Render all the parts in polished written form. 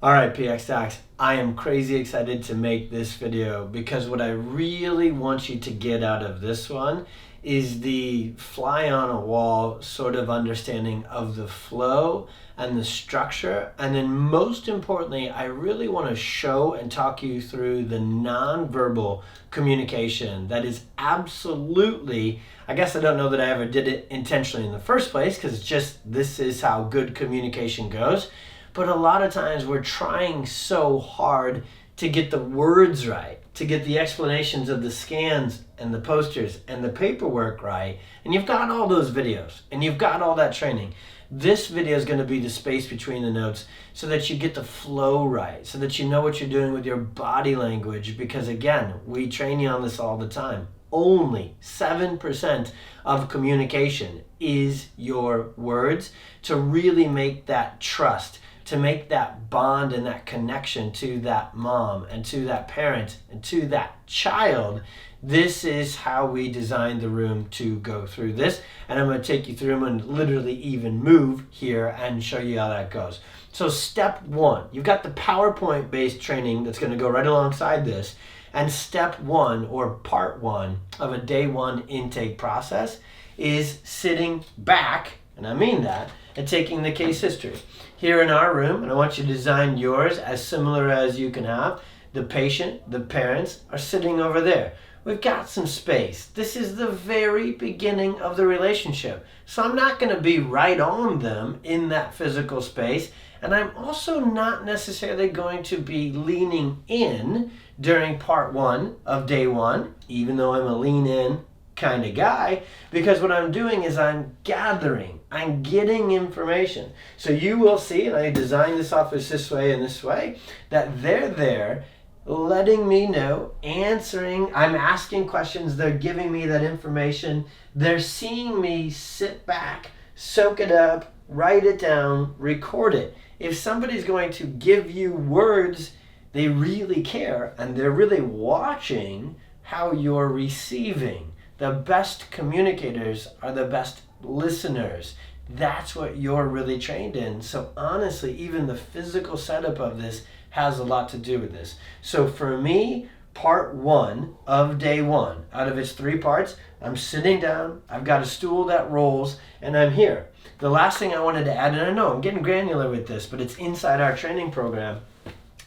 All right, PX Docs, I am crazy excited to make this video because what I really want you to get out of this one is the fly on a wall sort of understanding of the flow and the structure. And then most importantly, I really want to show and talk you through the nonverbal communication that is absolutely, I guess I don't know that I ever did it intentionally in the first place because it's just this is how good communication goes. But a lot of times we're trying so hard to get the words right, to get the explanations of the scans and the posters and the paperwork right. And you've got all those videos and you've got all that training. This video is going to be the space between the notes so that you get the flow right, so that you know what you're doing with your body language. Because again, we train you on this all the time. Only 7% of communication is your words. To really make that trust, to make that bond and that connection to that mom and to that parent and to that child, this is how we designed the room to go through this. And I'm going to take you through, I'm going to literally even move here and show you how that goes. So step one, you've got the PowerPoint based training that's going to go right alongside this. And step one, or part one of a day one intake process, is sitting back, and I mean that, and taking the case history. Here in our room, and I want you to design yours as similar as you can have, the patient, the parents are sitting over there. We've got some space. This is the very beginning of the relationship. So I'm not going to be right on them in that physical space. And I'm also not necessarily going to be leaning in during part one of day one, even though I'm a lean in kind of guy, because what I'm doing is I'm gathering, I'm getting information. So you will see, and I designed this office this way and this way, that they're there letting me know, answering, I'm asking questions, they're giving me that information, they're seeing me sit back, soak it up, write it down, record it. If somebody's going to give you words, they really care and they're really watching how you're receiving. The best communicators are the best listeners. That's what you're really trained in. So honestly, even the physical setup of this has a lot to do with this. So for me, part one of day one, out of its 3 parts, I'm sitting down, I've got a stool that rolls, and I'm here. The last thing I wanted to add, and I know I'm getting granular with this, but it's inside our training program.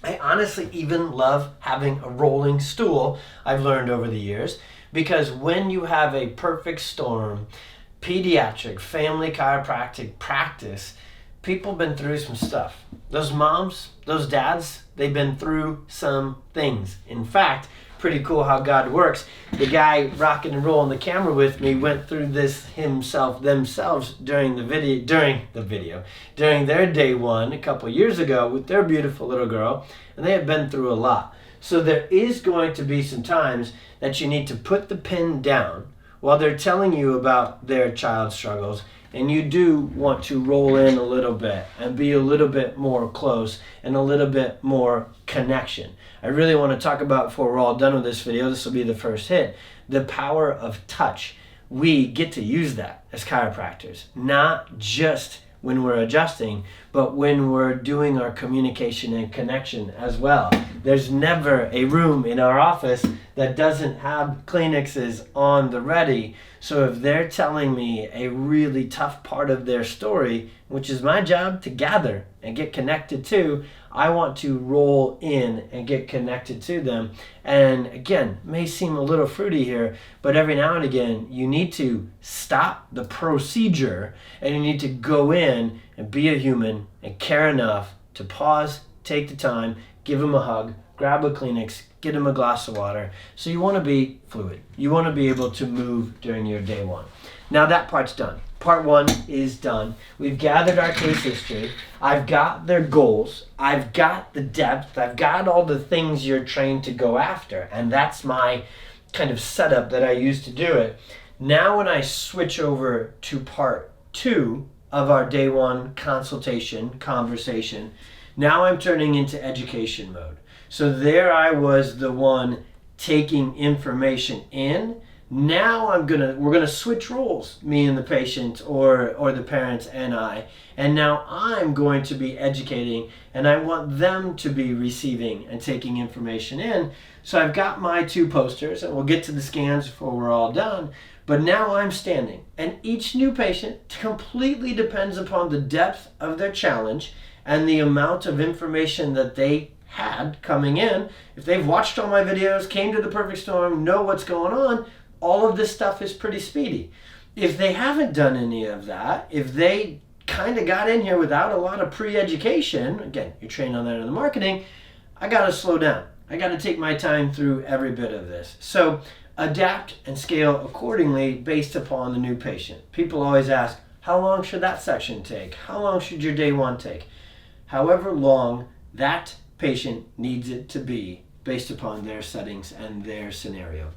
I honestly even love having a rolling stool, I've learned over the years, because when you have a perfect storm, pediatric, family chiropractic practice, people have been through some stuff. Those moms, those dads, they've been through some things. In fact, pretty cool how God works. The guy rocking and rolling the camera with me went through this themselves during their day one a couple years ago with their beautiful little girl, and they have been through a lot. So there is going to be some times that you need to put the pen down while they're telling you about their child's struggles, and you do want to roll in a little bit and be a little bit more close and a little bit more connection. I really want to talk about, before we're all done with this video, this will be the first hit, the power of touch. We get to use that as chiropractors, not just when we're adjusting, but when we're doing our communication and connection as well. There's never a room in our office that doesn't have Kleenexes on the ready. So if they're telling me a really tough part of their story, which is my job to gather and get connected to, I want to roll in and get connected to them. And again, may seem a little fruity here, but every now and again, you need to stop the procedure and you need to go in and be a human and care enough to pause, take the time, give them a hug, grab a Kleenex, get them a glass of water. So you want to be fluid. You want to be able to move during your day one. Now that part's done. Part one is done. We've gathered our case history. I've got their goals. I've got the depth. I've got all the things you're trained to go after. And that's my kind of setup that I use to do it. Now when I switch over to part two of our day one consultation, conversation, now I'm turning into education mode. So there I was the one taking information in, Now we're gonna switch roles, me and the patient, or the parents and I. And now I'm going to be educating, and I want them to be receiving and taking information in. So I've got my two posters, and we'll get to the scans before we're all done. But now I'm standing, and each new patient completely depends upon the depth of their challenge and the amount of information that they had coming in. If they've watched all my videos, came to the Perfect Storm, know what's going on, all of this stuff is pretty speedy. If they haven't done any of that, if they kind of got in here without a lot of pre-education, again, you're trained on that in the marketing, I got to slow down. I got to take my time through every bit of this. So adapt and scale accordingly based upon the new patient. People always ask, how long should that section take? How long should your day one take? However long that patient needs it to be based upon their settings and their scenario.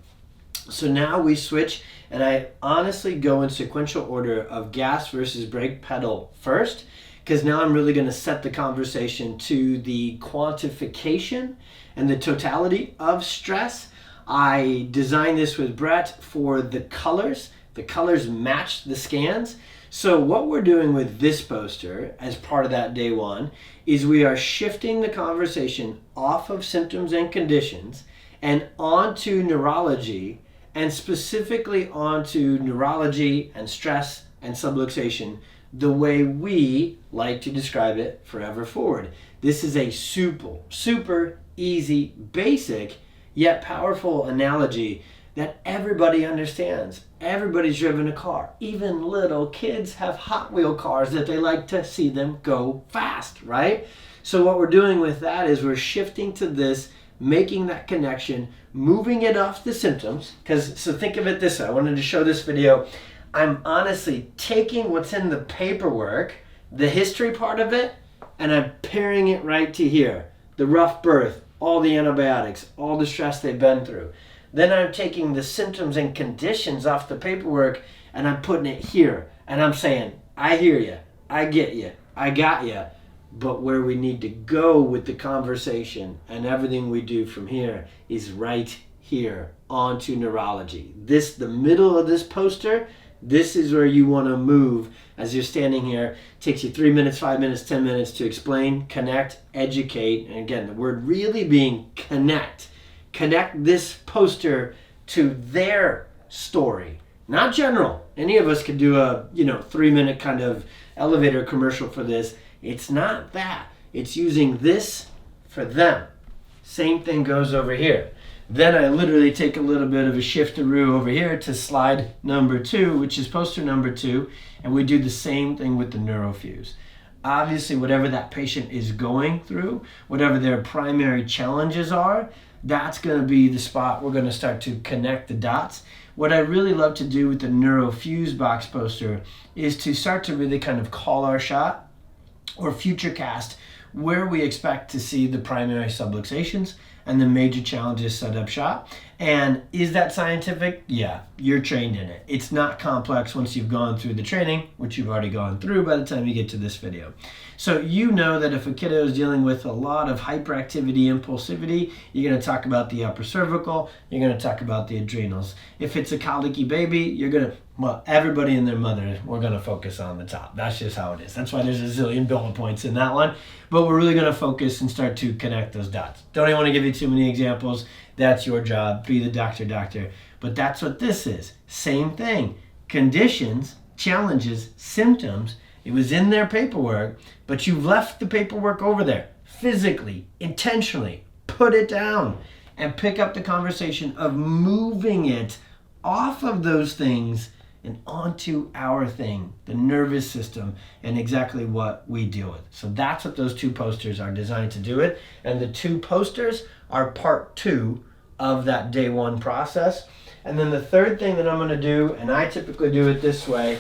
So now we switch, and I honestly go in sequential order of gas versus brake pedal first, because now I'm really going to set the conversation to the quantification and the totality of stress. I designed this with Brett for the colors. The colors match the scans. So what we're doing with this poster as part of that day one is we are shifting the conversation off of symptoms and conditions and onto neurology, and specifically onto neurology and stress and subluxation, the way we like to describe it forever forward. This is a super easy, basic, yet powerful analogy that everybody understands. Everybody's driven a car. Even little kids have Hot Wheel cars that they like to see them go fast, right? So what we're doing with that is we're shifting to this, making that connection, moving it off the symptoms. So think of it this way. I wanted to show this video. I'm honestly taking what's in the paperwork, the history part of it, and I'm pairing it right to here. The rough birth, all the antibiotics, all the stress they've been through. Then I'm taking the symptoms and conditions off the paperwork and I'm putting it here. And I'm saying, I hear you, I get you, I got you. But where we need to go with the conversation and everything we do from here is right here onto neurology. The middle of this poster, this is where you want to move as you're standing here. It takes you 3 minutes, 5 minutes, 10 minutes to explain, connect, educate. And again, the word really being connect. Connect this poster to their story, not general. Any of us could do a 3-minute kind of elevator commercial for this. It's not that. It's using this for them. Same thing goes over here. Then I literally take a little bit of a shiftaroo over here to slide number 2, which is poster number 2, and we do the same thing with the neurofuse. Obviously, whatever that patient is going through, whatever their primary challenges are, that's going to be the spot we're going to start to connect the dots. What I really love to do with the neurofuse box poster is to start to really kind of call our shot or future cast where we expect to see the primary subluxations and the major challenges set up shop. And is that scientific? Yeah, you're trained in it. It's not complex once you've gone through the training, which you've already gone through by the time you get to this video. So you know that if a kiddo is dealing with a lot of hyperactivity, impulsivity, you're going to talk about the upper cervical, you're going to talk about the adrenals. If it's a colicky baby, you're going to, everybody and their mother, we're going to focus on the top. That's just how it is. That's why there's a zillion bullet points in that one. But we're really going to focus and start to connect those dots. Don't even want to give you too many examples. That's your job. Be the doctor. But that's what this is. Same thing. Conditions, challenges, symptoms. It was in their paperwork, but you've left the paperwork over there. Physically, intentionally, put it down and pick up the conversation of moving it off of those things and onto our thing, the nervous system, and exactly what we deal with. So that's what those two posters are designed to do it. And the two posters are part 2 of that day 1 process. And then the third thing that I'm going to do, and I typically do it this way,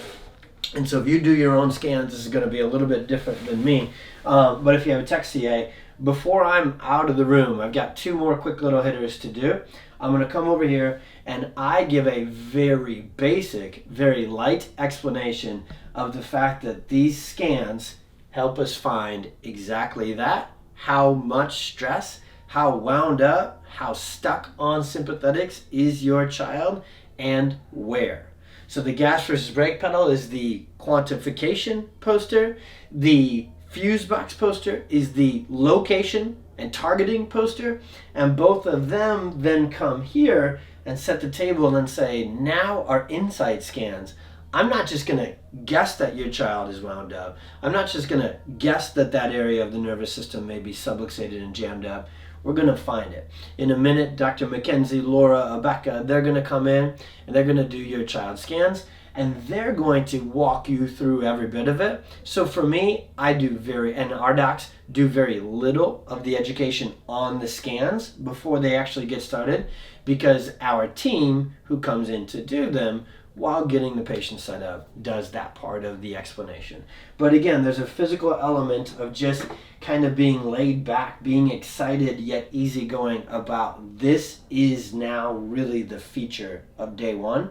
and so if you do your own scans, this is going to be a little bit different than me. But if you have a tech CA, before I'm out of the room, I've got 2 more quick little hitters to do. I'm going to come over here and I give a very basic, very light explanation of the fact that these scans help us find exactly that. How much stress, how wound up, how stuck on sympathetics is your child, and where. So the gas versus brake pedal is the quantification poster. The fuse box poster is the location and targeting poster. And both of them then come here and set the table and say, now our insight scans. I'm not just going to guess that your child is wound up. I'm not just going to guess that that area of the nervous system may be subluxated and jammed up. We're going to find it. In a minute, Dr. Mackenzie, Laura, Becca, they're going to come in and they're going to do your child scans, and they're going to walk you through every bit of it. So for me, and our docs do very little of the education on the scans before they actually get started, because our team who comes in to do them while getting the patient set up does that part of the explanation. But again, there's a physical element of just kind of being laid back, being excited yet easygoing about this is now really the feature of day one.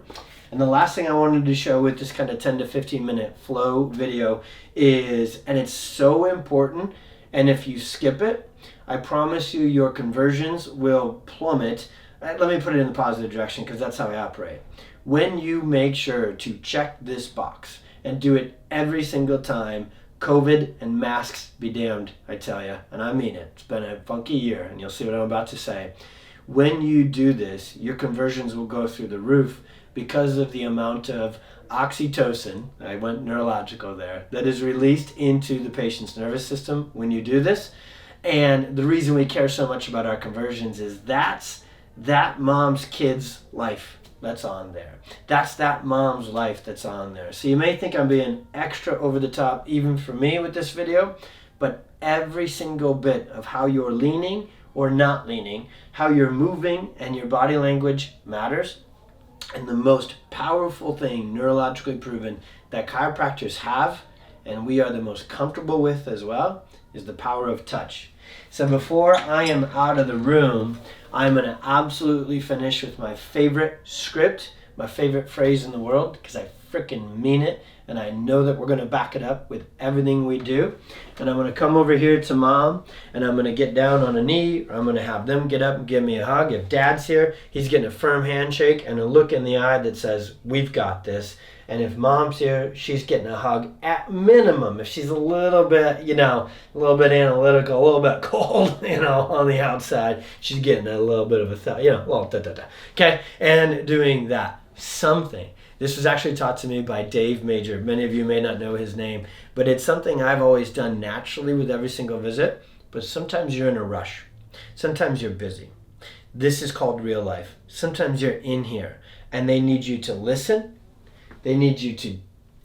And the last thing I wanted to show with this kind of 10 to 15 minute flow video is, and it's so important, and if you skip it, I promise you your conversions will plummet. Let me put it in the positive direction, because that's how I operate. When you make sure to check this box and do it every single time, COVID and masks be damned, I tell you, and I mean it. It's been a funky year, and you'll see what I'm about to say. When you do this, your conversions will go through the roof because of the amount of oxytocin, I went neurological there, that is released into the patient's nervous system when you do this. And the reason we care so much about our conversions is that's that mom's kid's life that's on there. That's that mom's life that's on there. So you may think I'm being extra over the top, even for me with this video, but every single bit of how you're leaning or not leaning, how you're moving and your body language matters. And the most powerful thing, neurologically proven, that chiropractors have, and we are the most comfortable with as well, is the power of touch. So before I am out of the room, I'm going to absolutely finish with my favorite script, my favorite phrase in the world, because I freaking mean it, and I know that we're going to back it up with everything we do. And I'm going to come over here to mom, and I'm going to get down on a knee, or I'm going to have them get up and give me a hug. If dad's here, he's getting a firm handshake and a look in the eye that says, we've got this. And if mom's here, she's getting a hug at minimum. If she's a little bit, a little bit analytical, a little bit cold, on the outside, she's getting a little bit of a little da-da-da. Okay, and doing that. Something. This was actually taught to me by Dave Major. Many of you may not know his name, but it's something I've always done naturally with every single visit. But sometimes you're in a rush. Sometimes you're busy. This is called real life. Sometimes you're in here and they need you to listen. They need you to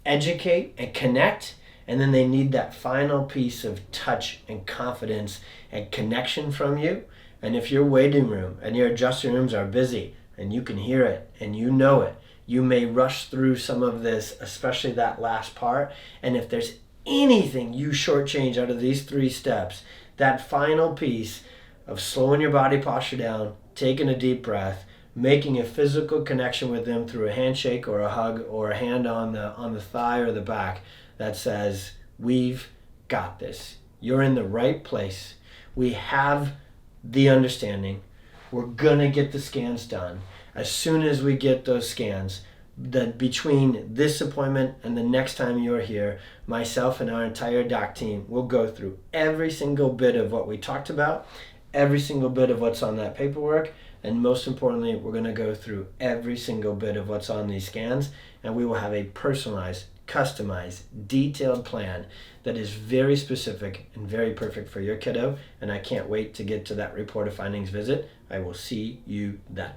educate and connect, and then they need that final piece of touch and confidence and connection from you. And if your waiting room and your adjusting rooms are busy and you can hear it and you know it, you may rush through some of this, especially that last part. And if there's anything you shortchange out of these 3 steps, that final piece of slowing your body posture down, taking a deep breath, making a physical connection with them through a handshake or a hug or a hand on the thigh or the back that says, we've got this. You're in the right place. We have the understanding. We're going to get the scans done. As soon as we get those scans, that between this appointment and the next time you're here, myself and our entire doc team will go through every single bit of what we talked about, every single bit of what's on that paperwork, and most importantly, we're going to go through every single bit of what's on these scans, and we will have a personalized, customized, detailed plan that is very specific and very perfect for your kiddo. And I can't wait to get to that report of findings visit. I will see you then.